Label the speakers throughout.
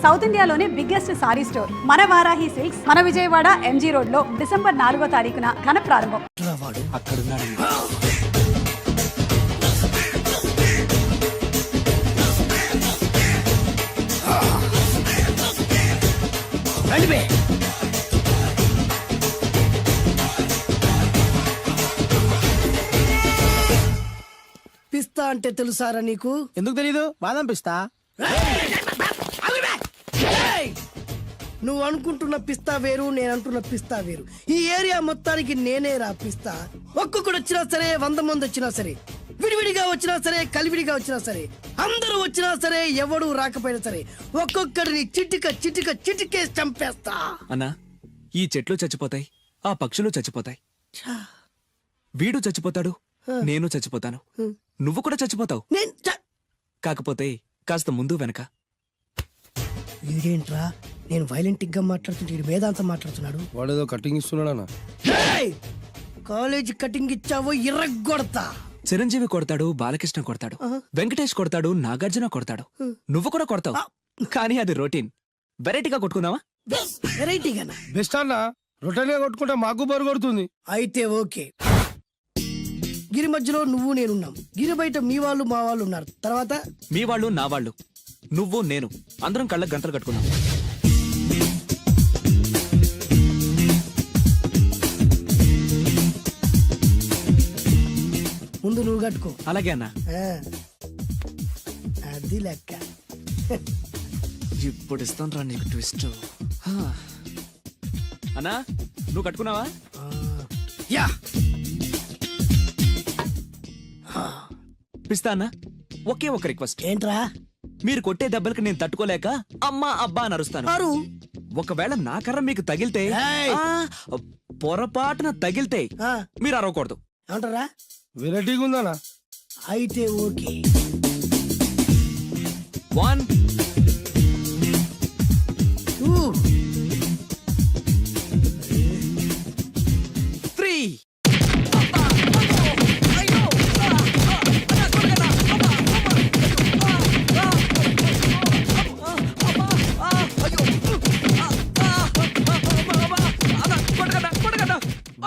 Speaker 1: South ఇండియాలోనే biggest sorry store మన Varahi silks మన విజయవాడ ఎంజీ రోడ్ లో డిసెంబర్ 4వ తారీఖున ఘన ప్రారంభం.
Speaker 2: పిస్తా అంటే తెలుసారా నీకు?
Speaker 3: ఎందుకు తెలీదు? బాదం పిస్తా.
Speaker 2: నువ్వు అనుకుంటున్న పిస్తా వేరు, నేను అంటున్న పిస్తా వేరు. ఈ ఏరియా మొత్తానికి నేనే రా పిస్తా. ఒక్కొక్కడు వచ్చినా సరే, 100 మంది వచ్చినా సరే, విడివిడిగా వచ్చినా సరే, కలివిడిగా వచ్చినా సరే, అందరూ వచ్చినా సరే, ఎవడు రాకపోయినా సరే, ఒక్కొక్కడిని చిటికేసి చంపేస్తా.
Speaker 4: అన్నా, ఈ చెట్లు చచ్చిపోతాయి, ఆ పక్షులు చచ్చిపోతాయి, వీడు చచ్చిపోతాడు, నేను చచ్చిపోతాను, నువ్వు కూడా చచ్చిపోతావు. కాకపోతే కాస్త ముందు వెనక.
Speaker 2: వీడేంట్రా, నేను వైలెంటిక్ గా మాట్లాడుతుంటే వేదాంతం మాట్లాడుతున్నాడు.
Speaker 3: వాడేదో కటింగ్ ఇస్తున్నాడా?
Speaker 2: కాలేజ్ కటింగ్ ఇచ్చావో ఇర్రగొడతా.
Speaker 4: చిరంజీవి కొడతాడు, బాలకృష్ణ కొడతాడు, వెంకటేష్ కొడతాడు, నాగార్జున కొడతాడు, నువ్వు కూడా కొడతావు. కానీ అది రొటీన్. వెరైటీగా కొట్టుకుందావా?
Speaker 2: వెరైటీగానా?
Speaker 3: బెస్ట్ అన్న. రొటన్ గా కొట్టుకుంటే మాకు బరు కొడుతుంది.
Speaker 2: అయితే ఓకే. గిరి మధ్యలో నువ్వు నేనున్నాం. గిరి బయట మీ వాళ్ళు మా వాళ్ళు ఉన్నారు. తర్వాత
Speaker 4: మీ వాళ్ళు నా వాళ్ళు, నువ్వు నేను, అందరం కళ్ళకు గంటలు కట్టుకున్నాం.
Speaker 2: ముందు నువ్వు కట్టుకో.
Speaker 4: అలాగే అన్నా.
Speaker 2: అది లెక్క.
Speaker 4: ఇప్పుడు ఇస్తాను రా నీకు ట్విస్ట్. అన్నా, నువ్వు కట్టుకున్నావా?
Speaker 2: యా.
Speaker 4: పిస్తా అన్నా, ఒకే ఒక రిక్వెస్ట్.
Speaker 2: ఏంట్రా?
Speaker 4: మీరు కొట్టే దెబ్బలకి నేను తట్టుకోలేక అమ్మా అబ్బా అని అరుస్తాను. ఒకవేళ నా కర్ర మీకు తగిలితే, పొరపాటున తగిలితే మీరు అరవకూడదు.
Speaker 2: ఏమంటారా?
Speaker 3: వెరైటీగా ఉందనా?
Speaker 2: అయితే ఓకే.
Speaker 4: 1
Speaker 2: 2
Speaker 4: 3.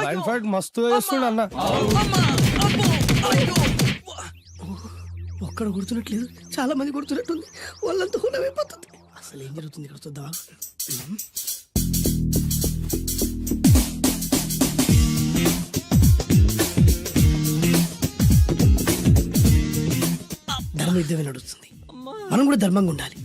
Speaker 3: లైన్ ఫైట్ మస్తు వేస్తుండ అన్న.
Speaker 2: ఒక్కడ గుర్తున్నట్లేదు, చాలా మంది గుర్తున్నట్టుంది. వాళ్ళంతా హులమైపోతుంది. అసలు ఏం జరుగుతుంది ఇక్కడ చూద్దామా? ధర్మ యుద్ధమే నడుస్తుంది. మనం కూడా ధర్మంగా ఉండాలి.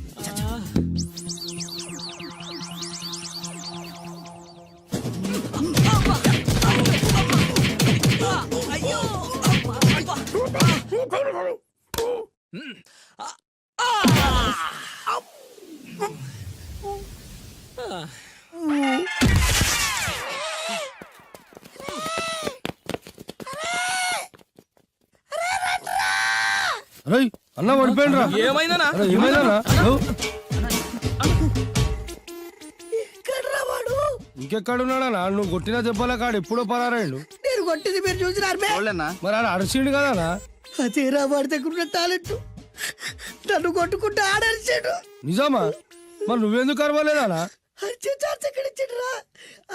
Speaker 3: అన్న పడిపోయిండ్రా.
Speaker 4: ఏమైందనా?
Speaker 3: ఏమైందనా?
Speaker 2: ఇంకెక్కడున్నాడనా?
Speaker 3: నువ్వు కొట్టిన దెబ్బల కాడు ఎప్పుడో పరారాయండు.
Speaker 2: నేను కొట్టింది మీరు చూసినారు.
Speaker 3: మరి ఆడ అరిసిండు కదనా?
Speaker 2: అదేరా వాడి దగ్గర ఉన్న టాలెంట్. నన్ను కొట్టుకుంటూ ఆడరిచాడు.
Speaker 3: నిజమా? మరి నువ్వెందుకు అరవలేదానా?
Speaker 2: అరిచే ఛాన్స్ ఎక్కడిచ్చాడురా?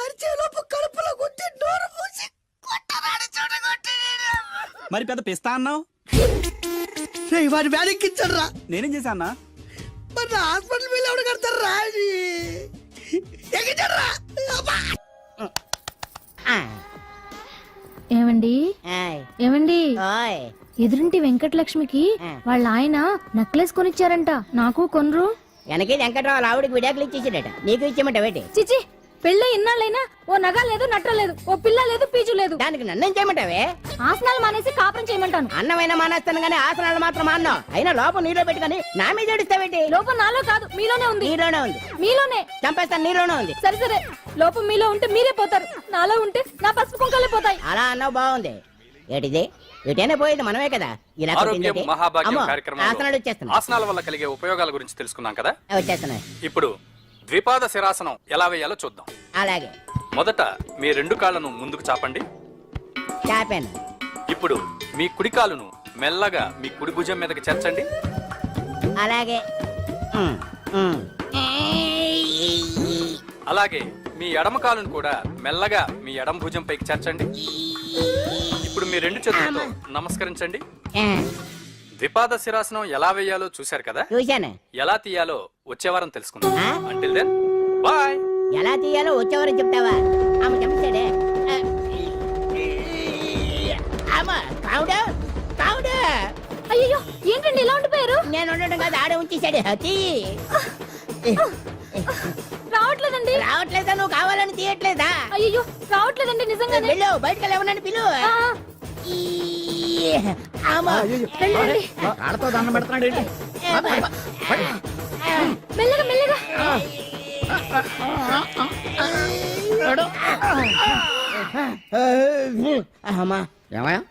Speaker 2: అరిచే లోపు కడుపులో కొట్టి నోరు మూసి కొట్టరాడు చోట కొట్టి.
Speaker 5: మరి పెద్ద పిస్తా అన్నావు?
Speaker 2: వాడి వ్యాధికిచ్చాడు రా.
Speaker 5: నేనేం చేశానా?
Speaker 2: మరి హాస్పిటల్ బిల్ ఎవడు కడతారు రా? ఎక్కించాడు రా.
Speaker 6: ఏమండి ఏమండి, ఎదురింటి వెంకటలక్ష్మికి వాళ్ళ ఆయన నెక్లెస్ కొనిచ్చారంట. నాకు కొనరు?
Speaker 7: వెనకే వెంకట్రావు ఆవిడకి విడాకులు ఇచ్చేసాడట. నీకు ఇచ్చేమంటావేటి?
Speaker 6: చిచి, పెళ్ళి ఇన్నాళ్ళైనా ఓ నగ లేదు, నట్ట లేదు, ఓ పిల్ల లేదు, పీచు లేదు.
Speaker 7: దానికి నన్నేం చేయమంటావే?
Speaker 6: ఆసనాలు మానేసి కాపురం చేయమంటాను.
Speaker 7: అన్నమైనా మానేస్తాను గానీ ఆసనాలు మాత్రం మాన్నావు. అయినా లోపం నీలో పెట్టుకుని నా మీద ఏడుస్తావేటి?
Speaker 6: లోపం నాలో కాదు, మీలోనే ఉంది.
Speaker 7: నీలోనే ఉంది.
Speaker 6: మీలోనే
Speaker 7: చంపేస్తాను. నీలోనే ఉంది.
Speaker 6: సరే సరే, లోపం మీలో ఉంటే మీరే పోతారు, నాలో ఉంటే నా పసుపు కుంకలే పోతాయి.
Speaker 7: అలా అన్నావు, బాగుంది. ఏటిది? ఎటైనా పోయేది మనమే కదా. ఇలా
Speaker 8: ఆరోగ్యం మహాభాగ్యం కార్యక్రమంలో
Speaker 7: ఆసనాలు వచ్చేస్తున్నాయి.
Speaker 8: ఆసనాల వల్ల కలిగే ఉపయోగాల గురించి తెలుసుకున్నాం కదా.
Speaker 7: వచ్చేస్తున్నాయి.
Speaker 8: ఇప్పుడు ద్విపాద శిరాసనం ఎలా వేయాలో చూద్దాం.
Speaker 7: అలాగే.
Speaker 8: మొదట మీ 2 కాళ్ళను ముందుకు చాపండి.
Speaker 7: చాపాను.
Speaker 8: ఇప్పుడు మీ కుడి కాలును మెల్లగా మీ కుడి భుజం మీదకి చేర్చండి.
Speaker 7: అలాగే.
Speaker 8: అలాగే మీ ఎడమ కాలును కూడా మెల్లగా మీ ఎడమ భుజం పైకి చేర్చండి. ఇప్పుడు మీ రెండు చేతులతో నమస్కరించండి. ద్విపాద శిరాసనం ఎలా వేయాలో చూశారు కదా,
Speaker 7: చూశాను.
Speaker 8: ఎలా తీయాలో వచ్చే వారం తెలుసుకుందాం. Until then bye.
Speaker 7: ఎలా తీయాలో వచ్చేవారని చెప్తావా? ఆమె చెప్తాడే. కావుడు
Speaker 6: అయ్యో ఏంటండి ఇలా ఉండిపోయారు?
Speaker 7: నేను ఉండడం కాదు, ఆడే ఉంచేశాడు.
Speaker 6: రావట్లేదండి.
Speaker 7: రావట్లేదా? నువ్వు కావాలని తీయట్లేదా?
Speaker 6: అయ్యో రావట్లేదండి నిజంగానే.
Speaker 7: వెళ్ళు, బయటకు వెళ్ళవనని పిలు.
Speaker 6: ఆ, వెళ్ళండి.
Speaker 5: ఆడతో దండం పెడుతున్నాడు ఏంటి?
Speaker 6: మెల్లగా మెల్లగా.
Speaker 7: అమ్మా,
Speaker 5: ఏమయ్యా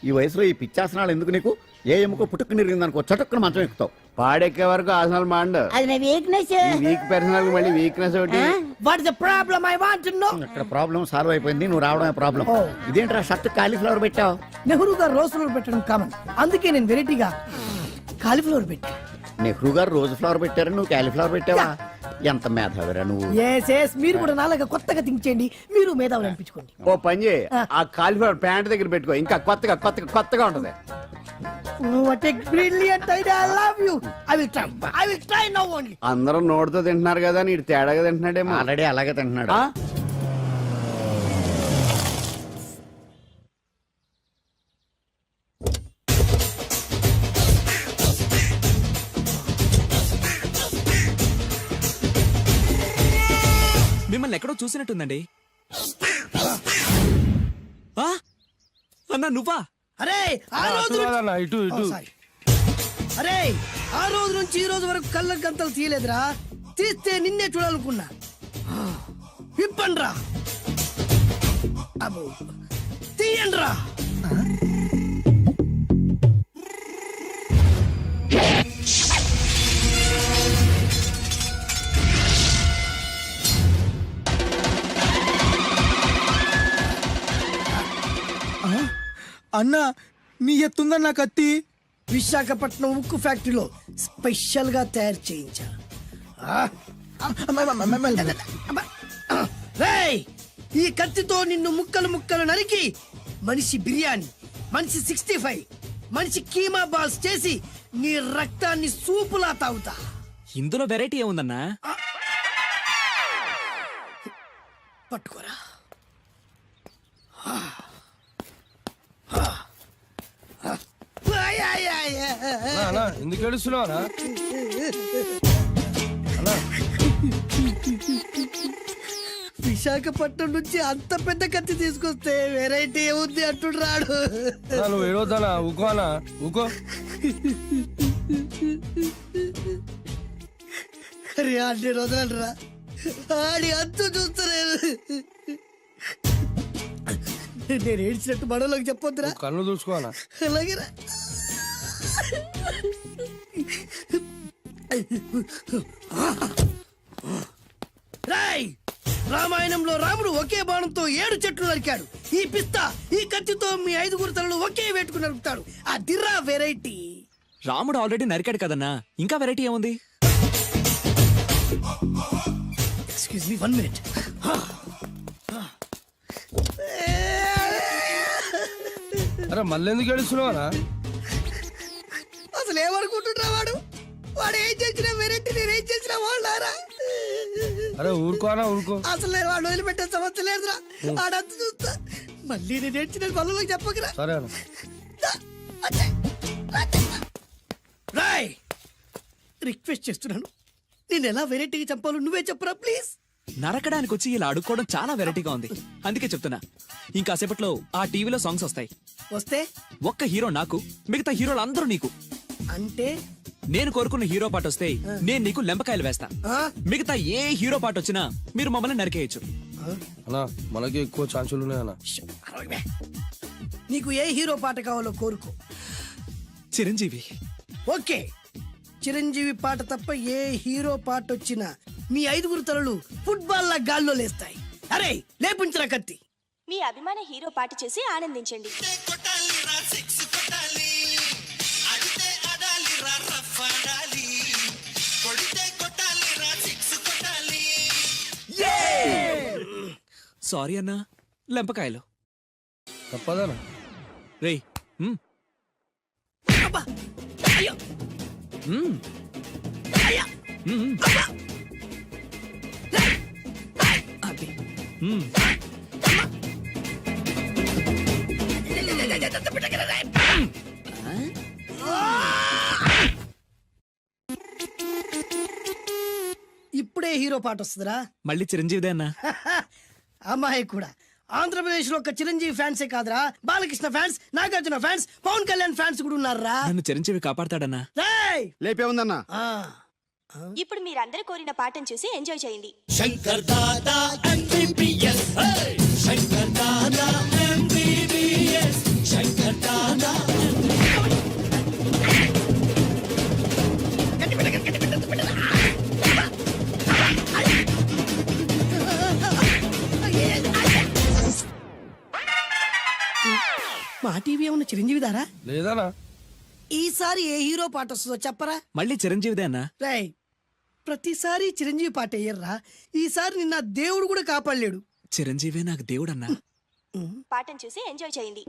Speaker 5: ఈ వయసులో ఈ పిచ్చాసనాలు ఎందుకు నీకు? ఏ ఎముకో పుట్టుకు నిరిగిందనుకో చటుక్కున మంచం ఎక్కుతావు. పాడెక్కే వరకు ఆసనాలు మాండు.
Speaker 7: అది నా వీక్నెస్.
Speaker 5: వీక్ పర్సనల్ మళ్ళీ వీక్నెస్ ఒకటి.
Speaker 2: What is the problem? I want to know.
Speaker 5: ఇక్కడ ప్రాబ్లం సాల్వ్ అయిపోయింది, నువ్వు రావడమే ప్రాబ్లం. ఇదేంట్రా షర్ట్ కాలీఫ్లవర్ పెట్టావు?
Speaker 2: నెహ్రూ గారు రోజ్ ఫ్లవర్ పెట్టడం కామన్, అందుకే నేను వెరైటీగా కాలీఫ్లవర్ పెట్టా.
Speaker 5: నెహ్రూ గారు రోజు ఫ్లవర్ పెట్టారు, నువ్వు కాలీఫ్లవర్ పెట్టావా? ఎంత మేధావిరా నువ్వు.
Speaker 2: మీరు కూడా నాలాగా కొత్తగా థింక్ చేయండి, మీరు మేధావులు అనిపించుకోండి.
Speaker 5: ఓ పని చేయి, ఆ కాలీఫ్లవర్ ప్యాంట్ దగ్గర పెట్టుకో, ఇంకా కొత్తగా ఉంటది.
Speaker 2: What a brilliant idea. I love you. I will try now only.
Speaker 5: అందరూ నోటితో తింటున్నారు కదా, నీడు తేడాగా తింటున్నాడేమో. ఆల్రెడీ అలాగే తింటున్నాడు.
Speaker 4: మిమ్మల్ని ఎక్కడో చూసినట్టుందండి. ఆ? అన్నా నువ్వా?
Speaker 2: అరే ఆ రోజు
Speaker 3: అన్న ఇటు ఇటు.
Speaker 2: అరే ఆ రోజు నుంచి ఈ రోజు వరకు కళ్ళ గంతలు తీయలేదురా. తీస్తే నిన్నే చూడాలనుకున్నా. విప్పండ్రా. అబ్బో తీయండ్రా.
Speaker 3: అన్న నీ ఎత్తుందన్న కత్తి.
Speaker 2: విశాఖపట్నం ఉక్కు ఫ్యాక్టరీలో స్పెషల్ గా తయారు చేయించా. రేయ్, ఈ కత్తితో నిన్ను ముక్కలు ముక్కలు నరికి మనిషి బిర్యానీ, మనిషి 65, మనిషి కీమా బాల్స్ చేసి నీ రక్తాన్ని సూపులా తాగుతా.
Speaker 4: ఇందులో వెరైటీ ఏముందన్నా?
Speaker 2: పట్టుకోరా.
Speaker 3: అన్న ఎందుకు ఏడుస్తున్నావా?
Speaker 2: విశాఖపట్నం నుంచి అంత పెద్ద కత్తి తీసుకొస్తే వెరైటీ ఏముంది అంటుడు రాడు.
Speaker 3: నువ్వు ఏడవద్దానా? ఊకో అన్న ఊకో.
Speaker 2: అరే అన్ని రోజులరా, ఆడి అంతు చూస్తలేదు. నేను ఏడ్చినట్టు మనలోకి చెప్పొద్దురా.
Speaker 3: కళ్ళు చూసుకోనా?
Speaker 2: అలాగేరా. రాయ్, రామాయణంలో రాముడు ఒకే బాణంతో 7 చెట్లు నరికాడు. ఈ పిస్తా ఈ కత్తితో మీ 5 తలలు ఒకే వేటుకు నరుకుతాడు. అదిరా వెరైటీ.
Speaker 4: రాముడు ఆల్రెడీ నరికాడు కదన్నా, ఇంకా వెరైటీ ఏముంది?
Speaker 2: Excuse me 1 minute.
Speaker 3: అరే మళ్ళీ ఎందుకు ఏడుస్తున్నావా?
Speaker 2: అసలు ఏమనుకుంటున్నా వాడు ఏం చేసినా వెరైటీ, నేనేం చేసినా వాళ్ళారా.
Speaker 3: అరే ఊరుకోనా ఊరుకో.
Speaker 2: అసలు నేను వాడు వదిలిపెట్టే సమస్య లేదురా. ఆడంత చూస్తా. మళ్ళీ నేను ఏడ్చిన పనులకు చెప్పకరా.
Speaker 3: సరే అన్న.
Speaker 2: రాయ్, రిక్వెస్ట్ చేస్తున్నాను, నేను ఎలా వెరైటీగా చంపాలో నువ్వే చెప్పురా ప్లీజ్.
Speaker 4: నరకడానికి వచ్చి ఇలా అడుక్కోవడం చాలా వెరైటీగా ఉంది, అందుకే చెప్తున్నా. ఇంకాసేపట్లో ఆ టీవీలో సాంగ్స్ వస్తాయి.
Speaker 2: వస్తే
Speaker 4: ఒక్క హీరో నాకు, మిగతా హీరోలు అందరూ నీకు.
Speaker 2: అంటే
Speaker 4: నేను కోరుకున్న హీరో పాట వస్తే నేను నీకు లెంపకాయలు వేస్తా.
Speaker 2: ఆ?
Speaker 4: మిగతా ఏ హీరో పాట వచ్చినా మీరు మమ్మల్ని నరికేయచ్చు.
Speaker 3: అన్నా మనకి ఎక్కువ ఛాన్సులు ఉన్నాయన్న.
Speaker 2: నీకు ఏ హీరో పాట కావాలో కోరుకో.
Speaker 4: చిరంజీవి.
Speaker 2: ఓకే, చిరంజీవి పాట తప్ప ఏ హీరో పాట వచ్చినా మీ 5 తలలు ఫుట్బాల్ లా గాల్లో లేస్తాయి. అరే లేపుంచరా కత్తి.
Speaker 9: మీ అభిమాన హీరో పాట చేసి ఆనందించండి.
Speaker 4: సారీ అన్నా, లెంపకాయలు.
Speaker 3: తప్పదనా?
Speaker 4: రేయ్ మ్,
Speaker 2: అబ్బా! అయ్యో!
Speaker 4: మ్,
Speaker 2: అయ్యా!
Speaker 4: మ్,
Speaker 2: అది.
Speaker 4: మ్.
Speaker 2: ఇప్పుడే హీరో పాట వస్తుందిరా.
Speaker 4: మళ్ళీ చిరంజీవిదే అన్నా.
Speaker 2: అమ్మాయి కూడా ఆంధ్రప్రదేశ్ లో ఒక చిరంజీవి ఫ్యాన్సే కాదురా, Balakrishna fans, Nagarjuna fans, Pawan Kalyan fans కూడా ఉన్నారా.
Speaker 4: నన్ను చిరంజీవి కాపాడతాడన్నా.
Speaker 2: రేయ్!
Speaker 5: లేపే ఉందన్నా.
Speaker 2: ఆ,
Speaker 9: ఇప్పుడు మీరందరూ కోరిన పాటను చూసి ఎంజాయ్ చేయండి.
Speaker 2: మా టీవీ ఏమన్నా చిరంజీవి దారా?
Speaker 3: లేదనా?
Speaker 2: ఈసారి ఏ హీరో పాట వస్తుందో చెప్పరా.
Speaker 4: మళ్ళీ చిరంజీవిదే అన్నా.
Speaker 2: రేయ్, ప్రతిసారి చిరంజీవి పాట వేయర్రా. ఈసారి నిన్న దేవుడు కూడా కాపాడలేడు.
Speaker 4: చిరంజీవే నాకు దేవుడన్నా.
Speaker 9: పాటను చూసి ఎంజాయ్ చేయండి.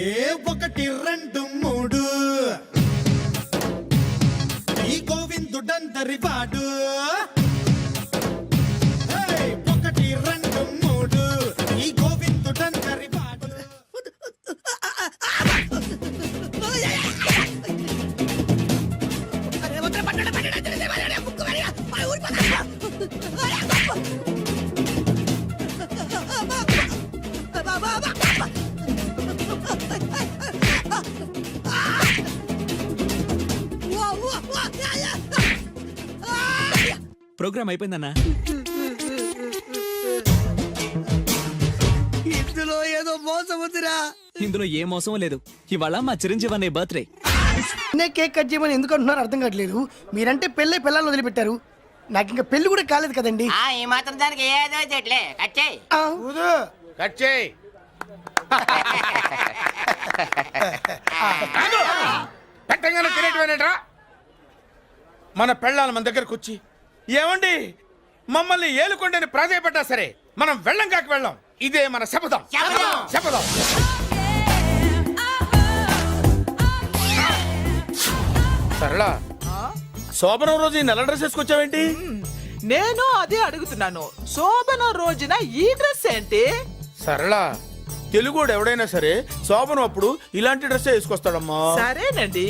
Speaker 10: ఏ 1 2 3 ఈ గోవిందుడందరి వాడు. 1 2 3 ఈ గోవిందుడందరి వాడు.
Speaker 4: ప్రోగ్రామ్ అయిపోయిందన్నా.
Speaker 2: ఇందులో ఏదో మోసం ఉందిరా.
Speaker 4: ఇందులో ఏ మోసం లేదు. ఇవాళ మా చిరంజీవి అనే బర్త్డే.
Speaker 2: నేను కేక్ కట్ చేయమని ఎందుకు అంటున్నారు అర్థం కావట్లేదు. మీరంటే పెళ్ళై పిల్లల్ని వదిలిపెట్టారు, నాకు ఇంకా పెళ్లి కూడా కాలేదు కదండి.
Speaker 7: ఈ మాత్రం దానికి ఏదో చెట్లే కచ్చాయి.
Speaker 2: ఆ,
Speaker 10: పెట్టంగానే తినేటివేనేట్రా? మన పెళ్ళాలి మన దగ్గరకు వచ్చి ఏమండి మమ్మల్ని ఏలుకొండని ప్రాధాయపడ్డా సరే మనం వెళ్ళం కాక వెళ్ళం. ఇదే మన శపథం. శపథం. సరళా, శోభనం రోజు ఈ నల్ల డ్రెస్ వేసుకొచ్చావేంటి?
Speaker 11: నేను అదే అడుగుతున్నాను. శోభన రోజున ఈ డ్రెస్ ఏంటి?
Speaker 10: సరళా, తెలుగుడు ఎవడైనా సరే శోభనం అప్పుడు ఇలాంటి డ్రెస్ వేసుకొస్తాడమ్మా.
Speaker 11: సరేనండి,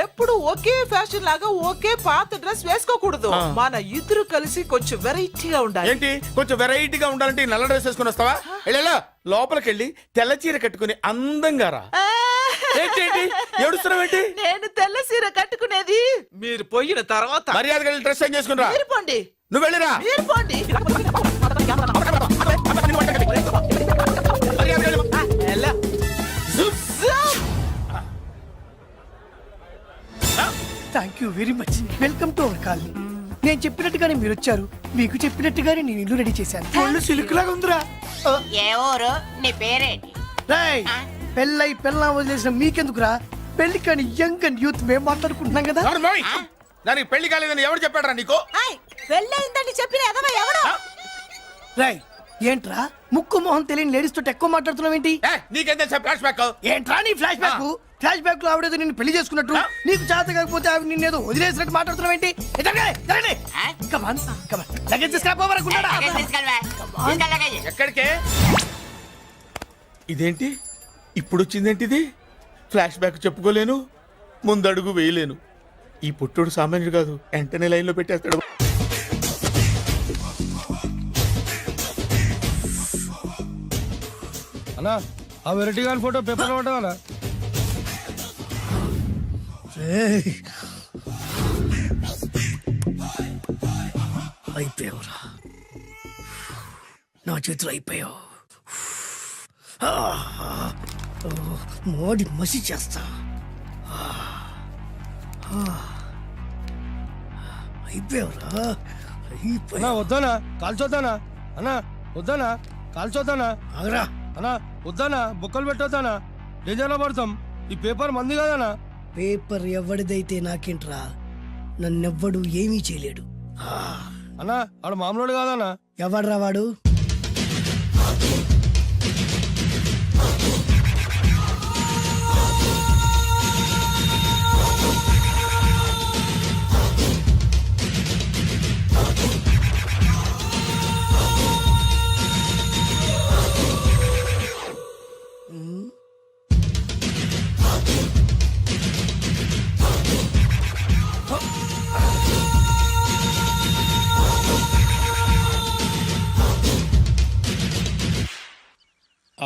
Speaker 11: ఎప్పుడు ఒకే ఫ్యాషన్ లాగా ఒకే పాత డ్రెస్ వేసుకోకూడదు. మన ఇద్దరు కలిసి కొంచెం వెరైటీగా ఉండాలి.
Speaker 10: ఏంటి కొంచెం వెరైటీగా ఉండాలంటే ఈ నల్ల డ్రెస్ వేసుకుని వస్తావా? వెళ్ళా లోపలికి వెళ్ళి తెల్ల చీర కట్టుకుని అందంగా రా. ఏంటి ఏడుస్తున్నావేంటి?
Speaker 11: నేను తెల్ల సీర కట్టుకునేది మీరు పోయిన తర్వాత.
Speaker 10: మర్యాదగా వెళ్ళి డ్రెస్ చేంజ్ చేసుకుని రా.
Speaker 11: మీరు పోండి,
Speaker 10: నువ్వు వెళ్ళిరా.
Speaker 11: మీరు పోండి. ఎలా?
Speaker 2: Thank you very much. Welcome to our colony. నేను చెప్పినట్టుగానే మీరు వచ్చారు, మీకు చెప్పినట్టుగానే నేను ఇల్లు రెడీ చేశాను. ఒళ్ళు సిల్క్ లాగా ఉందిరా.
Speaker 7: ఏ ఊరు? నీ పేరేంటి?
Speaker 2: రేయ్, పెళ్ళై పెళ్ళా వదిలేసిన మీకెందుకురా? పెళ్లి కాని యంగ్ అండ్ యూత్ మేము మాట్లాడుకుంటున్నాం కదా.
Speaker 10: అవును మోయ్. దానికి పెళ్లి కాలేదని ఎవరు చెప్పాడరా నీకు?
Speaker 11: పెళ్ళయిందని చెప్పిన ఎదవ ఎవడు?
Speaker 2: రాయ్, ఏంట్రా ముక్కు మొహం తెలియని లేడీస్ తోటి ఎక్కువ మాట్లాడుతున్నావు ఏంటి?
Speaker 10: నీకేం తెలుసా ఫ్లాష్ బ్యాక్?
Speaker 2: ఏంట్రా నీ ఫ్లాష్ బ్యాక్? ఫ్లాష్ బ్యాక్ లో ఆవిడేదో నిన్ను పెళ్లి చేసుకున్నట్టు, నీకు చేత కాకపోతే ఆవిడ నిన్నేదో వదిలేసినట్టు మాట్లాడుతున్నావు ఏంటి?
Speaker 10: ఎక్కడికే? ఇదేంటి ఇప్పుడు వచ్చిందేంటి? ఇది ఫ్లాష్ బ్యాక్ చెప్పుకోలేను, ముందడుగు వేయలేను. ఈ పుట్టుడు సామాన్యుడు కాదు, వెంటనే లైన్ లో పెట్టేస్తాడు.
Speaker 3: అన్నా ఆ వెరైటీ గారి ఫోటో పేపర్ పట్టదా?
Speaker 2: అయిపోయావురా, నా చేతులు అయిపోయావు. మోడి మసి చేస్తా. అయిపోయావురా,
Speaker 3: అన్నా వద్దానా కాల్చొద్దానా? అన్నా వద్దానా కాల్చొద్దానా?
Speaker 2: ఆగరా.
Speaker 3: అన్నా వద్దానా బొక్కలు పెట్టొద్దానా? డేంజర్లో పడతాం. ఈ పేపర్ మంది కాదనా?
Speaker 2: పేపర్ ఎవడిదైతే నాకేంట్రా, నన్నెవ్వడు ఏమీ చేయలేడు.
Speaker 3: అన్నా ఆడు మామూలు కాదన్నా.
Speaker 2: ఎవడ్రా వాడు?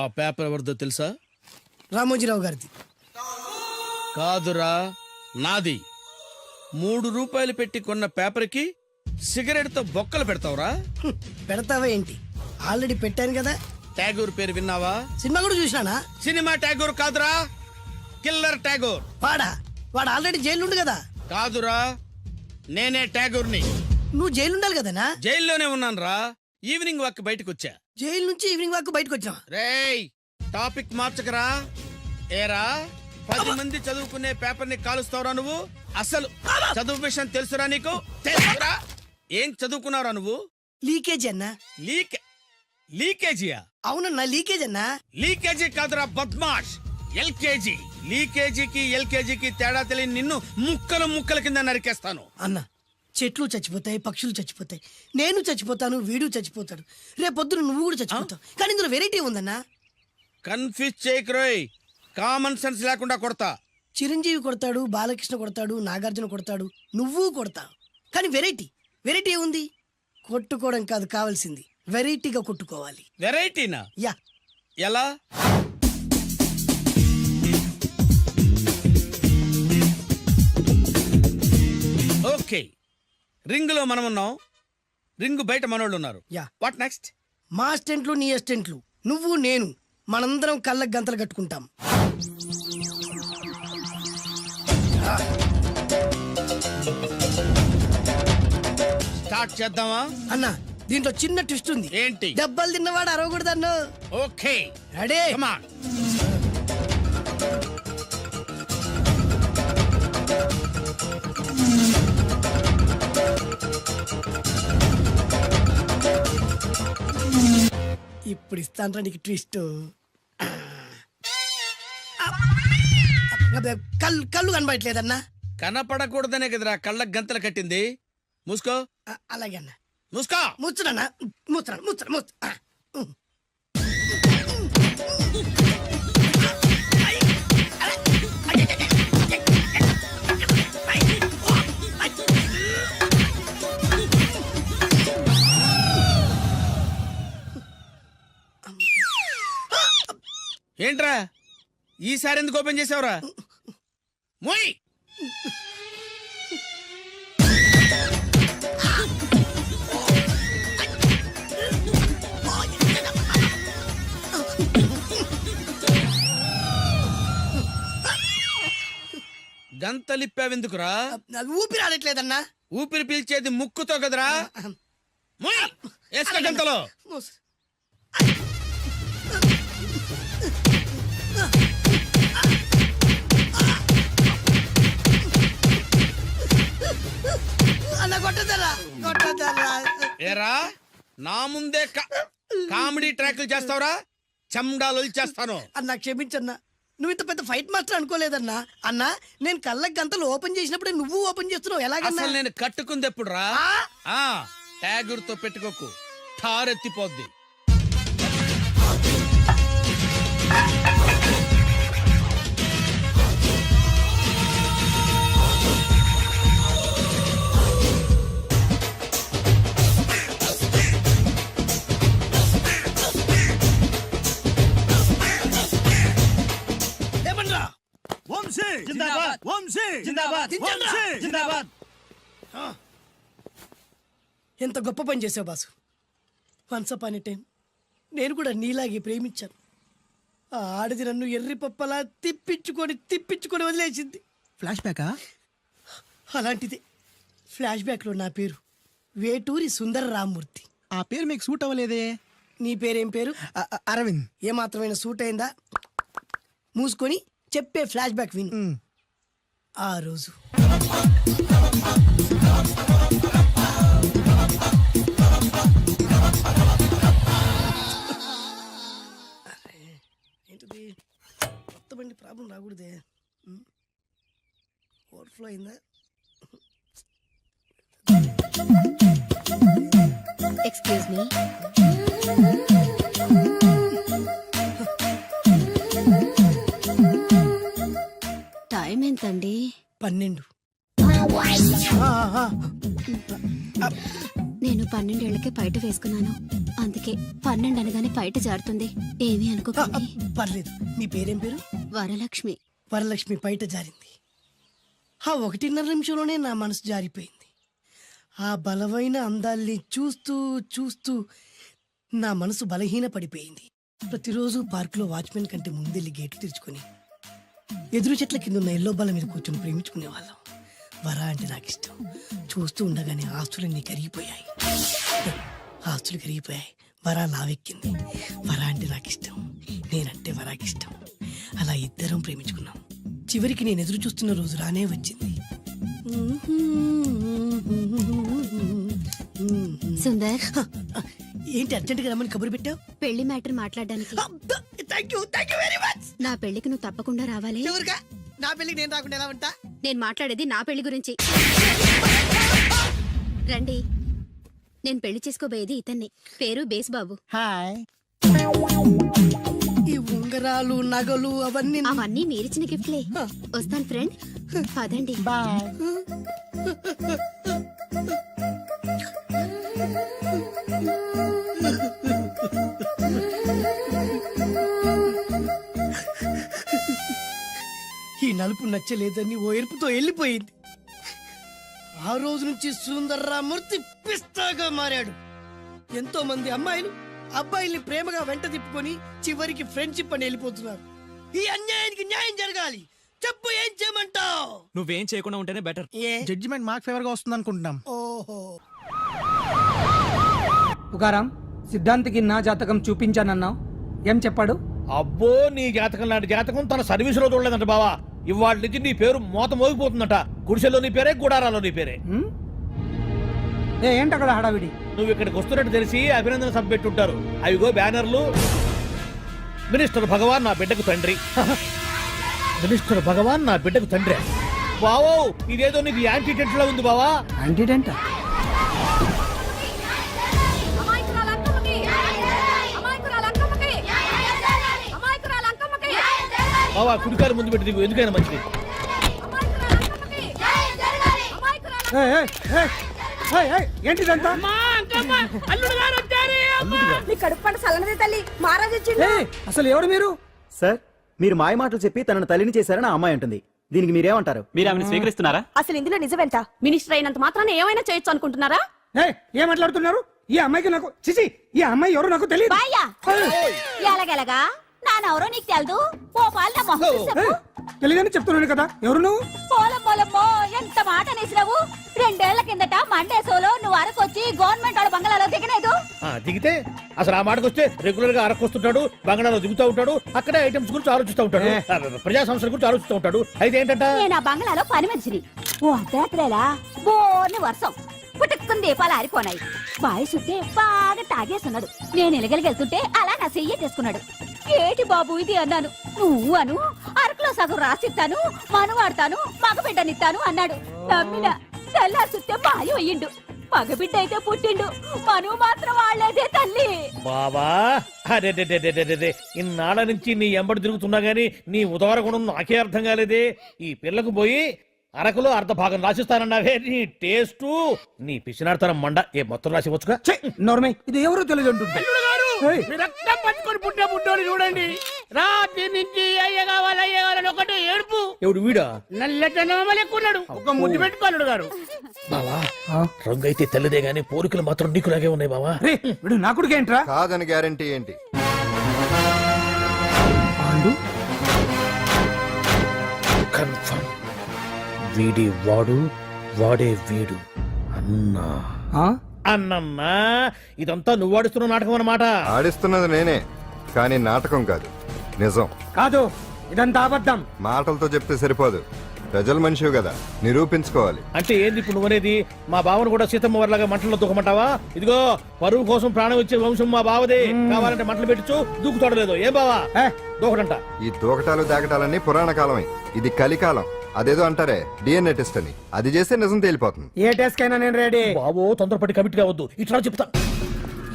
Speaker 10: ఆ పేపర్ ఎవరిదో తెలుసా?
Speaker 2: రామోజీరావు గారిది.
Speaker 10: కాదురా, నాది. 3 రూపాయలు పెట్టి కొన్న పేపర్కి సిగరెట్ తో బొక్కలు పెడతావురా?
Speaker 2: పెడతావా ఏంటి? ఆల్రెడీ పెట్టాను కదా.
Speaker 10: ట్యాగూర్ పేరు విన్నావా?
Speaker 2: సినిమా కూడా చూసినానా?
Speaker 10: సినిమా ట్యాగూర్ కాదురా, కిల్లర్ ట్యాగూర్.
Speaker 2: వాడు ఆల్రెడీ జైలు ఉండు కదా.
Speaker 10: కాదురా, నేనే ట్యాగూర్ని.
Speaker 2: నువ్వు జైలు ఉండాలి కదనా?
Speaker 10: జైల్లోనే ఉన్నాను రా. ఈవినింగ్ వాక్ బయటకు వచ్చా.
Speaker 2: జైలు నుంచి ఈవినింగ్ వాక్ బయటకు వచ్చినా.
Speaker 10: రేయ్, టాపిక్ మార్చకరా. ఏరా, 10 మంది చదువుకునే పేపర్ ని కాలుస్తావురా నువ్వు? అసలు చదువు విషయం తెలుసురా నీకు? తెలుసురా? ఏం చదువుకున్నావురా నువ్వు?
Speaker 2: లీకేజీ అన్నా.
Speaker 10: లీకేజీయా?
Speaker 2: అవునన్నా, లీకేజ్ అన్నా.
Speaker 10: లీకేజీ కాదురా బద్మాష్, ఎల్కేజీ. లీకేజీకి ఎల్కేజీకి తేడా తెలియని నిన్ను ముక్కలు ముక్కల కింద నరికేస్తాను.
Speaker 2: అన్నా, చెట్లు చచ్చిపోతాయి, పక్షులు చచ్చిపోతాయి, నేను చచ్చిపోతాను, వీడు చచ్చిపోతాడు, రేపొద్దున నువ్వు కూడా చచ్చిపోతావు. కానీ ఇందులో వెరైటీ ఉందన్నా.
Speaker 10: కన్ఫ్యూజ్ చేయకురోయ్, కామన్ సెన్స్ లేకుండా కొడతా.
Speaker 2: చిరంజీవి కొడతాడు, బాలకృష్ణ కొడతాడు, నాగార్జున కొడతాడు, నువ్వు కొడతావు. కానీ వెరైటీ ఉంది. కొట్టుకోవడం కాదు కావాల్సింది, వెరైటీగా కొట్టుకోవాలి.
Speaker 10: వెరైటీనా?
Speaker 2: యా.
Speaker 10: ఎలా? ఓకే, రింగ్ లో మనం ఉన్నాం, రింగ్ బయట మనోళ్ళు ఉన్నారు.
Speaker 2: యా.
Speaker 10: What next?
Speaker 2: మా అసిస్టెంట్లు, నీ అసిస్టెంట్లు, నువ్వు నేను, మనందరం కళ్ళకు గంతలు కట్టుకుంటాం.
Speaker 10: స్టార్ట్ చేద్దామా?
Speaker 2: అన్నా, దీంట్లో చిన్న ట్విస్ట్ ఉంది.
Speaker 10: ఏంటి?
Speaker 2: దెబ్బలు తిన్నవాడు అరవకూడదన్ను.
Speaker 10: Okay,
Speaker 2: ready?
Speaker 10: Come on.
Speaker 2: ఇప్పుడు ఇస్తాను నీకు ట్విస్ట్. కళ్ళు కనబడట్లేదన్నా.
Speaker 10: కనపడకూడదనే కదరా కళ్ళకు గంతలు కట్టింది. మూసుకో.
Speaker 2: అలాగే అన్న.
Speaker 10: మూసుకో.
Speaker 2: ముచ్చుడన్నా, ముచ్చరా.
Speaker 10: ఏంట్రా ఈసారి ఎందుకు ఓపెన్ చేసావురా? మోయ్. గంతలిప్పావెందుకురా?
Speaker 2: ఊపిరి ఆడట్లేదన్నా.
Speaker 10: ఊపిరి పీల్చేది ముక్కుతో కదరా. మోయ్, వేసుకో గంతలో.
Speaker 2: అన్న కొట్టదరా.
Speaker 10: ఏరా, నా ముందే కామెడీ ట్రాక్లు చేస్తావురా? చెమ్డాలు చేస్తాను.
Speaker 2: అన్నా క్షమించన్నా, నువ్వు ఇంత పెద్ద ఫైట్ మాస్టర్ అనుకోలేదన్నా. అన్నా, నేను కళ్ళకి గంతలు ఓపెన్ చేసినప్పుడే నువ్వు ఓపెన్ చేస్తున్నావు. ఎలాగన్నా?
Speaker 10: అసలు నేను కట్టుకుంది ఎప్పుడు రా? ట్యాగూర్ తో పెట్టుకోకు, ఠారెత్తిపోద్ది.
Speaker 2: ఎంత గొప్ప పని చేసావు boss. Once upon a time నేను కూడా నీలాగే ప్రేమించాను. ఆ ఆడది నన్ను ఎర్రి పప్పలా తిప్పించుకొని వదిలేసింది.
Speaker 3: ఫ్లాష్ బ్యాకా?
Speaker 2: అలాంటిది ఫ్లాష్ బ్యాక్ లో నా పేరు వేటూరి సుందర రామ్మూర్తి.
Speaker 3: ఆ పేరు మీకు సూట్ అవ్వలేదే.
Speaker 2: నీ పేరేం పేరు?
Speaker 3: అరవింద్.
Speaker 2: ఏమాత్రమైన సూట్ అయిందా? మూసుకొని చెప్పే ఫ్లాష్ బ్యాక్ విను. ఆ రోజు ఏంటిది? కొత్త బండి ప్రాబ్లం రాకూడదే. ఓవర్ఫ్లో అయిందా?
Speaker 6: Excuse me. టైం ఎంతండి?
Speaker 2: 12.
Speaker 6: నేను 12 ఏళ్లకే పైట వేసుకున్నాను. అందుకే 12 అనగానే పైట జారుతుంది. ఏమీ అనుకోకండి.
Speaker 2: పర్లేదు. మీ పేరేం పేరు?
Speaker 6: వరలక్ష్మి.
Speaker 2: వరలక్ష్మి పైట జారింది. ఆ 1.5 నిమిషంలోనే నా మనసు జారిపోయింది. ఆ బలమైన అందాల్ని చూస్తూ చూస్తూ నా మనసు బలహీన పడిపోయింది. ప్రతిరోజు పార్కులో వాచ్మెన్ కంటే ముందెళ్ళి గేటు తెరుచుకొని ఎదురు చెట్ల కింద ఉన్న ఎల్లో బాల మీద కూర్చొని ప్రేమించుకునే వాళ్ళం. వరా అంటే నాకు ఇష్టం. చూస్తూ ఉండగానే ఆస్తులన్నీ కరిగిపోయాయి. ఆస్తులు కరిగిపోయాయి. వరా లావెక్కింది. వరా అంటే నాకు ఇష్టం, నేనంటే వరాకి ఇష్టం. అలా ఇద్దరం ప్రేమించుకున్నాం. చివరికి నేను ఎదురు చూస్తున్న రోజు రానే వచ్చింది.
Speaker 6: సుందర్,
Speaker 2: ఏంటి అర్జెంటుగా రమ్మని కబురు పెట్టావు?
Speaker 6: పెళ్లి మ్యాటర్ మాట్లాడడానికి.
Speaker 2: Thank you very much.
Speaker 6: నా పెళ్లికి నువ్వు తప్పకుండా రావాలి.
Speaker 2: ఎవరుగా? నా పెళ్లికి నేను రాకుండా ఎలా ఉంటా?
Speaker 6: నేను మాట్లాడేది నా పెళ్లి గురించి. రండి. నేను పెళ్లి చేసుకోబోయేది ఇతన్ని. పేరు బేస్బాబు.
Speaker 2: హాయ్. ఈ ఉంగరాలు నగలు అవన్నీ
Speaker 6: అవన్నీ మీరిచ్చిన గిఫ్ట్లే. వస్తాను ఫ్రెండ్. పదండి.
Speaker 2: బాయ్. ఈ నలుపు నచ్చలేదని ఓ ఎరుపుతో వెళ్ళిపోయింది. ఆ రోజు నుంచి సుందర్రామూర్తి పిస్తాగా మారాడు. ఎంతో మంది అమ్మాయిలు అబ్బాయిల్ని ప్రేమగా వెంట తిప్పుకొని చివరికి ఫ్రెండ్షిప్ అని వెళ్ళిపోతున్నారు. ఈ అన్యాయానికి న్యాయం జరగాలి. చెప్పు, ఏం చేయమంటావు?
Speaker 4: నువ్వేం చేయకుండా ఉంటేనే బెటర్.
Speaker 3: జడ్జిమెంట్ మాకు ఫేవర్ గా వస్తుంది అనుకుంటున్నాం.
Speaker 2: ఓహో.
Speaker 12: తుకారాం, సిద్ధాంతికి నా జాతకం చూపించానన్నావు, ఏం చెప్పాడు?
Speaker 10: అబ్బో, నీ జాతకం లాంటి జాతకం తన సర్వీస్ లో చూడలేదంట బావా. ఇవాళ నుంచి నీ పేరు మోత మోగిపోతుందట. గుడిసెలో నీ పేరే, గుడారాలో నీ పేరే.
Speaker 12: ఏంటి అక్కడ హడావిడి?
Speaker 10: నువ్వు ఇక్కడికి వస్తున్నట్టు తెలిసి అభినందన సభ పెట్టుంటారు. అవిగో బ్యానర్లు. మినిస్టర్ భగవాన్ నా బిడ్డకు తండ్రి. మినిస్టర్ భగవాన్ నా బిడ్డకు తండ్రి. బావో, ఇదేదో నీకు యాంటీటెంట్ లో ఉంది బావా.
Speaker 12: యాంటీడెంట్?
Speaker 10: బావా, కుడికారు ముందు పెట్టి దిగు, ఎందుకైనా మంచిది.
Speaker 12: ఏంటిదంతా? అసలు ఎవరు మీరు?
Speaker 13: సార్, మీరు మాయ మాటలు చెప్పి తనను తల్లిని చేశారని ఆ అమ్మాయి అంటుంది. దీనికి మీరేమంటారు?
Speaker 4: మీరు ఆమెను స్వీకరిస్తున్నారా?
Speaker 9: అసలు ఇందులో నిజమేంట? మినిస్టర్ అయినంత మాత్రాన ఏమైనా చేయొచ్చు అనుకుంటున్నారా?
Speaker 12: ఏం మాట్లాడుతున్నారు? ఈ అమ్మాయికి నాకు చిచి, ఈ అమ్మాయి ఎవరు నాకు తెలియదు.
Speaker 6: ఎలాగెలగా నానెవరో నీకు తెలదు. ఓ పాల మొహం చెప్పు.
Speaker 12: తెలియదని చెప్తున్నాను కదా. ఎవరు నువ్వు?
Speaker 6: పోలమ్మో, ఎంత మాట అనేసినావు. 2 ఏళ్ల కిందట మండేసోలో నువ్వు అరకొచ్చి గవర్నమెంట్ వాళ్ళ బంగ్లాలో దిగలేదు.
Speaker 10: దిగితే అసలు ఆ మాటకు వస్తే రెగ్యులర్ గా అరకొస్తుంటాడు, బంగాళాలో దిగుతూ ఉంటాడు, అక్కడే ఐటమ్స్ గురించి ఆలోచిస్తూ ఉంటాడు, ప్రజా సంస్థల గురించి ఆలోచిస్తూ ఉంటాడు. అయితే ఏంటంట,
Speaker 6: నేను ఆ బంగ్లాలో పని మనిషిని. ఓ అర్ధరాత్రేలా బోర్ని వర్షం పుట్టుకుని దీపాలు ఆరిపోనాయి. బాయ్ చుట్టే బాగా తాగేస్తున్నాడు. నేను ఎలగలిగెళ్తుంటే అలా నా చెయ్యి తీసుకున్నాడు. ఏటి బాబు ఇది అన్నాను. నువ్వు అను, అరకులో సగం రాసిస్తాను, మనువాడతాను, మగబిడ్డనిస్తాను అన్నాడు. నమ్మిన తెల్లారి చుట్టే మాయం అయ్యిండు. మగబిడ్డ అయితే పుట్టిండు, మనువు మాత్రం వాళ్ళేదే తల్లి.
Speaker 10: బాబా అరే ఇన్నాళ్ళ నుంచి నీ ఎంబడి తిరుగుతున్నా గానీ నీ ఉదార గుణం నాకే అర్థం కాలేదే. ఈ పిల్లకు పోయి అరకులో అర్ధ భాగం రాసిస్తానన్నావే. నీ టేస్టు, నీ పిచ్చినాడతనం మండ. ఏ మొత్తం రాసి వచ్చుగా.
Speaker 12: నోర్మై, ఇది ఎవరు తెలియదు అంటుంది.
Speaker 7: రక్తం పట్టుకొని పుట్టే పుట్టోడు చూడండి. రాత్రి నుంచి అయ్య కావాలని ఒకటే ఏడుపు.
Speaker 10: ఎవడు వీడా?
Speaker 7: నల్లెక్కున్నాడు. ఒక ముద్దు పెట్టుకోలేడు గారు.
Speaker 10: బావా, రంగు అయితే తెల్లదే గానీ పోరుకులు మాత్రం నీకులాగే ఉన్నాయి బావా.
Speaker 12: వీడు నా కొడుకు ఏంట్రా?
Speaker 3: కాదని గ్యారంటీ ఏంటి?
Speaker 10: కన్ఫర్మ్. వీడి వాడు, వాడే వీడు. అన్నా అన్నమ్మా, ఇదంతా నువ్వు ఆడిస్తున్న నాటకం అన్నమాట.
Speaker 3: ఆడిస్తున్నది నేనే, కానీ నాటకం కాదు, నిజం
Speaker 12: కాదు. ఇదంతా అబద్ధం.
Speaker 3: మాటలతో చెప్తే సరిపోదు, ప్రజల మనిషివి కదా, నిరూపించుకోవాలి.
Speaker 10: అంటే ఏంది ఇప్పుడు నువ్వనేది? మా బావను కూడా సీతమ్మ వారిలాగా మంటల్లో దూకమంటావా? ఇదిగో, పరువు కోసం ప్రాణం ఇచ్చే వంశం మా బావదే. కావాలంటే మంటలు పెట్టచ్చు, దూకుతాడలేదు. ఏ బావా దూకడంట.
Speaker 3: ఈ దూకటాలు దాకటాలన్నీ పురాణ కాలమే, ఇది కలికాలం. అదేదో అంటారే డిఎన్ఏ టెస్ట్ అని, అది చేస్తే నిజం తేలిపోతుంది.
Speaker 12: ఏ టెస్ట్ కైనా నేను రెడీ.
Speaker 10: బాబో, తొందరపడి కమిట్ కావద్దు, ఇట్లా చెప్తా.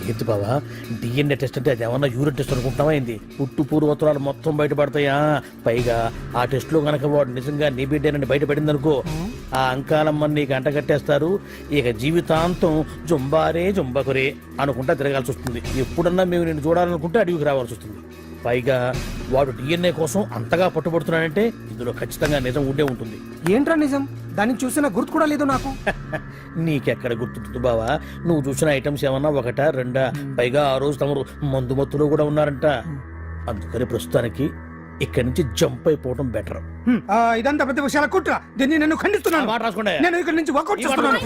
Speaker 7: ఏంటి బావా డిఎన్ఏ టెస్ట్ అంటే అది ఏమన్నా యూరిన్ టెస్ట్ అనుకుంటున్నావా ఏంది? పుట్టు పూర్వోత్తరాలు మొత్తం బయటపడతాయా? పైగా ఆ టెస్ట్ లో గనక వాడు నిజంగా నీ బిడ్డేనని బయటపడింది అనుకో, ఆ అంకాలమ్మని నీకు అంటగట్టేస్తారు. ఇక జీవితాంతం జుంబారే జుంబకురే అనుకుంటా తిరగాల్సి వస్తుంది. ఎప్పుడన్నా మేము నిన్ను చూడాలనుకుంటే అడవికి రావాల్సి వస్తుంది. పైగా వాడు డిఎన్ఏ కోసం అంతగా పట్టుబడుతున్నాడంటే ఇందులో ఖచ్చితంగా నిజం ఉండే ఉంటుంది.
Speaker 12: ఏంట్రా నిజం? దాన్ని చూసిన గుర్తు కూడా లేదు నాకు.
Speaker 7: నీకెక్కడ గుర్తుంటుంది బావా? నువ్వు చూసిన ఐటమ్స్ ఏమన్నా ఒకటా రెండా? పైగా ఆ రోజు తమరు మందు మత్తులో కూడా ఉన్నారంట. అందుకని ప్రస్తుతానికి ఇక్కడి నుంచి జంప్ అయిపోవడం బెటర్.
Speaker 12: ఇదంతా పెద్ద విషయాల కుట్ర. దీన్ని నేను ఖండిస్తున్నాను.
Speaker 7: మాట రాసుకోండి.
Speaker 12: నేను ఇక్కడి నుంచి వర్కౌట్ చేస్తున్నాను.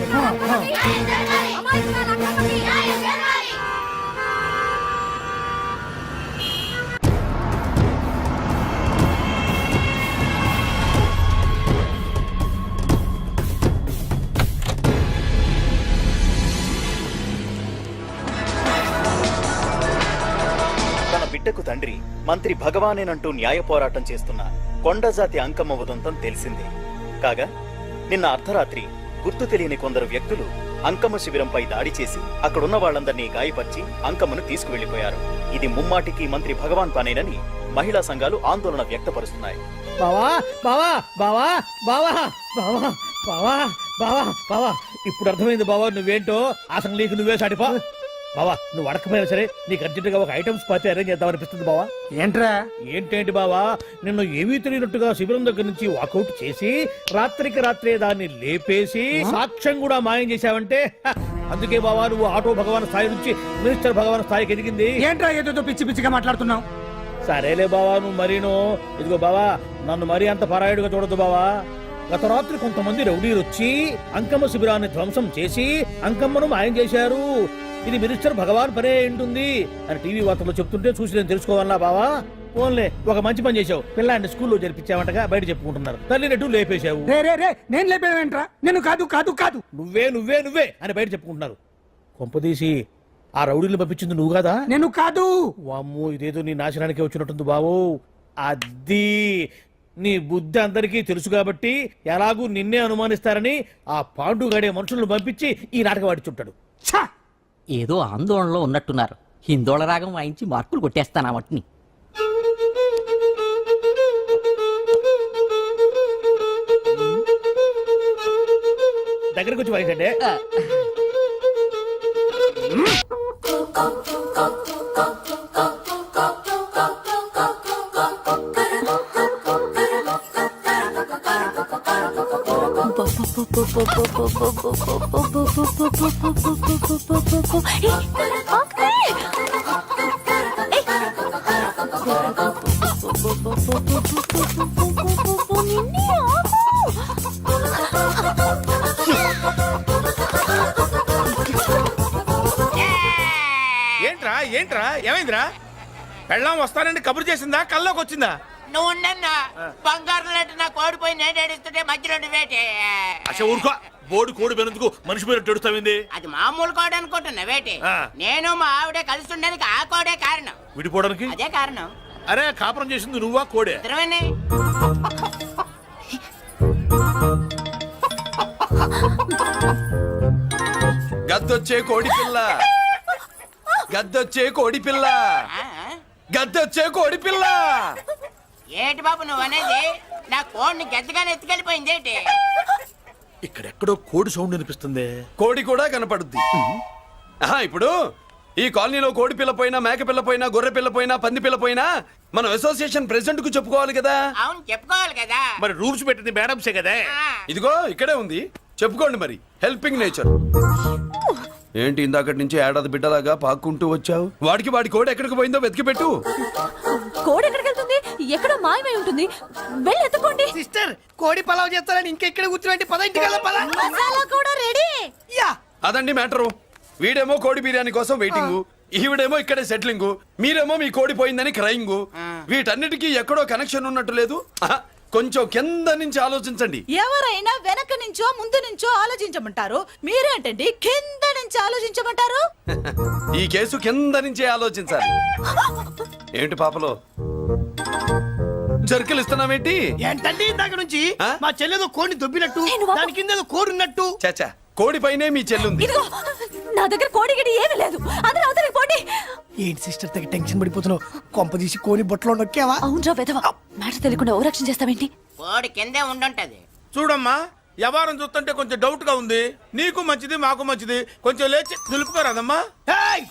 Speaker 13: తన బిడ్డకు తండ్రి మంత్రి భగవానేనంటూ న్యాయ పోరాటం చేస్తున్న కొండజాతి అంకమ్మ ఉదంతం తెలిసిందే. కాగా నిన్న అర్ధరాత్రి గుర్తు తెలియని కొందరు వ్యక్తులు అంకమ్మ శిబిరంపై దాడి చేసి అక్కడున్న వాళ్ళందరినీ గాయపరిచి అంకమ్మను తీసుకువెళ్లిపోయారు. ఇది ముమ్మాటికి మంత్రి భగవాన్ పనేనని మహిళా సంఘాలు ఆందోళన వ్యక్తపరుస్తున్నాయి.
Speaker 7: బావా బావా బావా బావా బావా బావా బావా బావా ఇప్పుడు అర్థమైంది బావా నువ్వేంటో. అసలు నీకు నువ్వే సాటిపా బావా. నువ్వు అడకపోయినా సరే నీకు అర్జెంటుగా ఒక ఐటమ్స్ పార్టీ అరేంజ్ చేద్దామనిపిస్తుంది బావా.
Speaker 12: ఏంట్రా?
Speaker 7: ఏంటేంటి బావా, నిన్ను ఏమీ తెలియనట్టుగా శిబిరం దగ్గర నుంచి వాకౌట్ చేసి రాత్రికి రాత్రే దాన్ని లేపేసి సాక్ష్యం కూడా మాయం చేశావంటే అందుకే బావా నువ్వు ఆటో భగవాన్ స్థాయి నుంచి మినిస్టర్ భగవాన్ స్థాయికి ఎదిగింది.
Speaker 12: ఏంట్రా ఏదో పిచ్చి పిచ్చిగా మాట్లాడుతున్నావు?
Speaker 7: సరేలే బావా నువ్వు మరీను. ఇదిగో బావా నన్ను మరీ అంత పరాయుడుగా చూడద్దు బావా. గత రాత్రి కొంతమంది రౌడీలు వచ్చి అంకమ్మ శిబిరాన్ని ధ్వంసం చేసి అంకమ్మను మాయం చేశారు. ఇది మినిస్టర్ భగవాన్ పనే ఉంటుంది అని టీవీ వార్తల్లో చెప్తుంటే చూసి నేను తెలుసుకోవాలా బావా. ఓన్లే ఒక మంచి పని చేశావు. పిల్లాన్ని స్కూల్లో జరిపించావంటగా బయట చెప్పుకుంటున్నారు. తల్లినట్టు లేపేశావు.
Speaker 12: నేను లేపేవేంట్రా? నేను కాదు కాదు కాదు
Speaker 7: నువ్వే నువ్వే నువ్వే అని బయట చెప్పుకుంటున్నారు. కొంపదీసి ఆ రౌడీలు పంపించింది నువ్వు కాదా?
Speaker 12: నేను కాదు.
Speaker 7: వామ్మో ఇదేదో నీ నాశనానికి వచ్చినట్టుంది బావు. అది నీ బుద్ధి అందరికీ తెలుసు కాబట్టి ఎలాగూ నిన్నే అనుమానిస్తారని ఆ పాండుగాడే మనుషులను పంపించి ఈ నాటకం ఆడిచుంటాడు.
Speaker 14: ఏదో ఆందోళనలో ఉన్నట్టున్నారు. హిందోళ రాగం వాయించి మార్కులు కొట్టేస్తాను ఆ మట్టిని.
Speaker 7: దగ్గరకు వచ్చి వాయించండి.
Speaker 10: ఏంట్రా ఏంట్రా ఏమైందిరా? పెళ్ళాం వస్తానండి కబురు చేసిందా కల్లోకి వచ్చిందా?
Speaker 11: నువ్వు ఉండన్నా బంగారం లాంటి నా కోడిపోయి నేను ఏడుస్తుంటే మధ్యలో నువ్వేటే.
Speaker 10: అసలు ఊరుకో. బోర్డు కోడి పెనందుకు మనిషి మీద తెడుస్తావింది.
Speaker 11: అది మామూలు కోడి అనుకుంటున్నా వేటే. నేను మా ఆవిడే కలిసి ఉండడానికి ఆ కోడే కారణం.
Speaker 10: విడిపోవడానికి
Speaker 11: అదే కారణం.
Speaker 10: అరే కాపురం చేసింది నువ్వా కోడే?
Speaker 11: ఇద్దరమేనే.
Speaker 10: గద్దొచ్చే కోడి పిల్ల, గద్దొచ్చే కోడి పిల్ల, గద్దొచ్చే కోడి పిల్ల.
Speaker 11: ఏటి బాబు నువ్వు అనేది? నా కోడిని గద్దగానే ఎత్తుకెళ్ళిపోయింది ఏంటి?
Speaker 10: ఇక్కడెక్కడో కోడి సౌండ్ అనిపిస్తుంది. కోడి కూడా కనపడుద్ది. ఇప్పుడు ఈ కాలనీలో కోడి పిల్ల పోయినా, మేక పిల్ల పోయినా, గొర్రె పిల్ల పోయినా, పంది పిల్ల పోయినా మనం అసోసియేషన్ ప్రెసిడెంట్ కు చెప్పుకోవాలి కదా.
Speaker 11: అవును చెప్పుకోవాలి కదా.
Speaker 10: మరి రూల్స్ పెట్టింది మేడమ్సే కదా. ఇదిగో ఇక్కడే ఉంది, చెప్పుకోండి మరి. Helping nature. ఏంటి ఇందాకటి నుంచి ఏడాది బిడ్డలాగా పాక్కుంటూ వచ్చావు? వాడికి వాడి కోడి ఎక్కడికి పోయిందో వెతికి పెట్టు.
Speaker 6: కోడి ఎక్కడికి వెళ్తుంది? ఎక్కడో మాయమై ఉంటుంది. వెళ్ళి ఎత్తుకోండి.
Speaker 2: సిస్టర్ కోడి పలావ్ చేస్తారని ఇంకెక్కడ కూర్చోండి. పద ఇంటికి వెళ్దాం, పద.
Speaker 6: మసాలా కూడా రెడీ.
Speaker 2: యా
Speaker 10: అదండి మ్యాటరు. వీడేమో కోడి బిర్యానీ కోసం వెయిటింగ్, ఈవిడేమో ఇక్కడే సెటిలింగ్, మీరేమో మీ కోడి పోయిందని క్రయింగ్. వీటన్నిటికీ ఎక్కడో కనెక్షన్ ఉన్నట్టు లేదు. కొంచెం కింద నుంచి ఆలోచించండి.
Speaker 6: ఎవరైనా వెనక నుంచో ముందు నుంచో ఆలోచించమంటారు, మీరేంటండి కింద నుంచి ఆలోచించమంటారు?
Speaker 10: ఈ కేసు కింద నుంచే ఆలోచించాలి. ఏంటి పాపలో జర్కలు ఇస్తున్నావేంటి?
Speaker 2: ఏంటండి ఇందాక నుంచి మా చెల్లెదో కోడిని దొబ్బినట్టు, దాని కింద కోడి ఉన్నట్టు.
Speaker 10: చాచా కోడి పైనే మీ చెల్లుంది.
Speaker 6: ఇదిగో నా దగ్గర కోడి గిడి ఏమీ లేదు. అందరూ అవతలకి
Speaker 2: ఏంటి సిస్టర్ దగ్గర టెన్షన్ పడిపోతున్నావు? కొంప తీసి కోని బొట్టలో నొక్కావా?
Speaker 6: అవునరా వెధవ మాట తెలియకుండా ఓ రక్షణ చేస్తావేంటి?
Speaker 11: వాడి కిందే ఉండుంటది.
Speaker 10: చూడమ్మా, వ్యవహారం చూస్తుంటే కొంచెం డౌట్ గా ఉంది. నీకు మంచిది, మాకు మంచిది. కొంచెం లేచి నిలుపుకోరాదమ్మా.
Speaker 2: ఏయ్!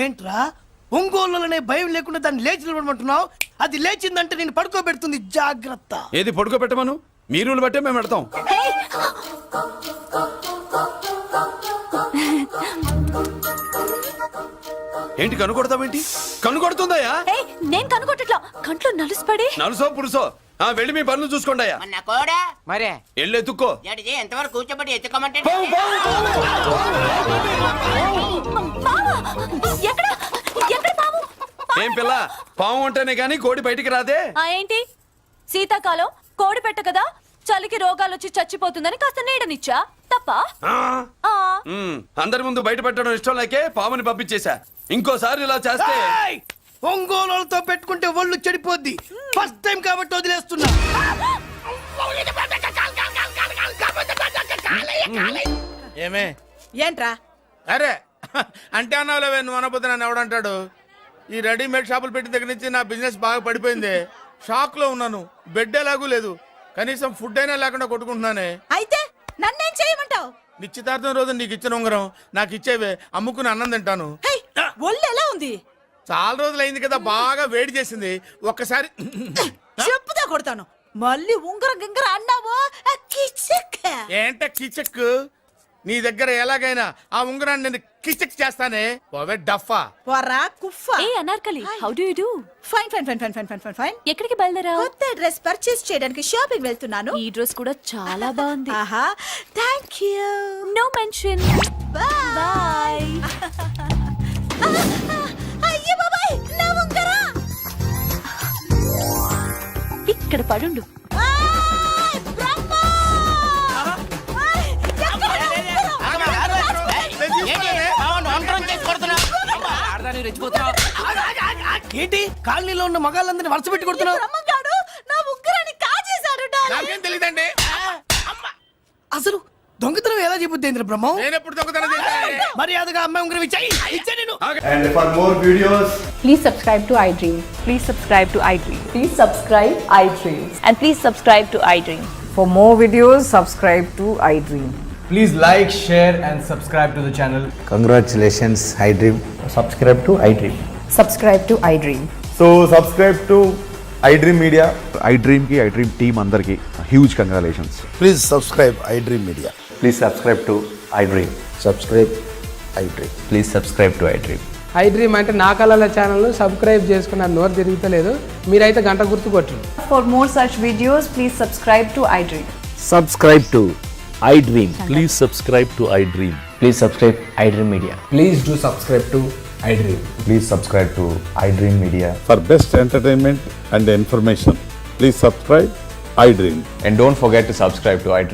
Speaker 2: ఏంట్రా ఒంగోలులోనే భయం లేకుండా దాన్ని లేచి నిలబడమంటున్నావు? అది లేచిందంటే నేను పడుకోబెడుతుంది, జాగ్రత్త.
Speaker 10: ఏది పడుకోబెట్టమను? మీ రూల్ బట్టే మేము పెడతాం. ఏంటి కనుకొడతావేంటి? కనుకొడుతుందయ్యా?
Speaker 6: నేను కనుగొట్టట్లా, కంట్లో నలుసుపడి.
Speaker 10: నలుసో పురుసో వెళ్ళి మీ పనులు చూసుకోండి అయ్యా.
Speaker 11: మరే
Speaker 10: వెళ్ళి ఎత్తుక్కో.
Speaker 11: ఎంతవరకు కూర్చోబెట్టి ఎత్తుకోమంటే
Speaker 6: ఎక్కడ ఎక్కడ పాము?
Speaker 10: ఏం పిల్ల, పాము ఉంటేనే గాని కోడి బయటికి రాదే.
Speaker 6: ఏంటి శీతాకాలం కోడి పెట్ట కదా, చలికి రోగాలు వచ్చి చచ్చిపోతుందని కాస్త నీడనిచ్చా తప్ప.
Speaker 10: అందరి ముందు బయట పెట్టడం ఇష్టం లేకే పాముని పంపించేశా. ఇంకోసారి ఇలా చేస్తే
Speaker 2: ఒంగోలుతో పెట్టుకుంటే ఒళ్ళు చెడిపోద్ది. ఫస్ట్ టైం కాబట్టి వదిలేస్తున్నా.
Speaker 10: ఏమే
Speaker 11: ఏంట్రా?
Speaker 10: అరే అంటే అన్నావులేవే, నువ్వు అనబోతే నన్ను ఎవడంటాడు? ఈ రెడీమేడ్ షాపులు పెట్టిన దగ్గర నుంచి నా బిజినెస్ బాగా పడిపోయింది. షాక్ లో ఉన్నాను. బెడ్ ఎలాగూ లేదు, కనీసం ఫుడ్ అయినా లేకుండా కొట్టుకుంటున్నానే.
Speaker 11: అయితే నన్నేం చేయమంటావు?
Speaker 10: నిశ్చితార్థం రోజు నీకు ఇచ్చిన ఉంగరం నాకు ఇచ్చేవే, అమ్ముకుని అన్నం తింటాను.
Speaker 11: ఒళ్ళు ఎలా ఉంది?
Speaker 10: చాలా రోజులు అయింది కదా, బాగా వేడి చేసింది. ఒక్కసారి
Speaker 11: చెప్పుదా కొడతాను. మళ్ళీ ఉంగరం గింగర అన్నావో
Speaker 10: ఏంట కిచక్? నీ దగ్గర ఎలాగైనా ఆ ఉంగరాన్ని నేను కిచక్ చేస్తానే. పోవే డఫా.
Speaker 11: వరా కుఫా.
Speaker 6: ఏ Anarkali, how do you do?
Speaker 11: Fine fine fine fine fine fine fine fine.
Speaker 6: ఎక్కడికి బయలుదేరావు?
Speaker 11: కొత్త డ్రెస్ పర్చేస్ చేయడానికి షాపింగ్ వెళ్తున్నాను.
Speaker 6: ఈ డ్రెస్ కూడా చాలా బాగుంది.
Speaker 11: ఆహా, thank you.
Speaker 6: No mention. Bye.
Speaker 11: అయ్యో బాబాయ్, నా ఉంగరా
Speaker 6: ఇక్కడ పడుండు.
Speaker 2: ఏంటి కాలనీలో ఉన్న మగాళ్ళందరినీ వరుస పెట్టి కొడుతున్నావు?
Speaker 11: బ్రహ్మంగాడు నా ఉంగరాన్ని కాజేశాడు.
Speaker 10: నాకేం తెలియదండి.
Speaker 2: అసలు దొంగతనం ఎలా చెబుద్ది బ్రహ్మం?
Speaker 10: నేను ఎప్పుడు దొంగతనం చేశాను?
Speaker 2: మర్యాదగా అమ్మాయి ఉంగరం ఇచ్చా నేను.
Speaker 3: And for more videos,
Speaker 1: Please subscribe to iDream. Please subscribe to iDream. Please subscribe iDream.
Speaker 6: And please subscribe to iDream.
Speaker 1: For more videos, subscribe to iDream.
Speaker 12: Please like, share and subscribe to the channel.
Speaker 5: Congratulations iDream. Subscribe to iDream.
Speaker 1: Subscribe to iDream.
Speaker 3: so subscribe to iDream Media. iDream ki iDream team andarki huge congratulations.
Speaker 5: Please subscribe iDream media.
Speaker 3: Please subscribe to iDream.
Speaker 5: Subscribe iDream.
Speaker 3: Please subscribe to iDream.
Speaker 12: iDream అంటే నా కళల channel subscribe చేసుకున్న నోరు తిరుగుతలేదు. మీరైతే గంట గుర్తు కొట్టండి.
Speaker 1: For more such videos, please subscribe to iDream.
Speaker 5: Subscribe to iDream.
Speaker 13: Please subscribe to iDream.
Speaker 5: Please subscribe iDream media.
Speaker 12: Please do subscribe to iDream.
Speaker 3: Please subscribe to iDream Media.
Speaker 13: For best entertainment and information please subscribe iDream.
Speaker 3: And don't forget to subscribe to iDream.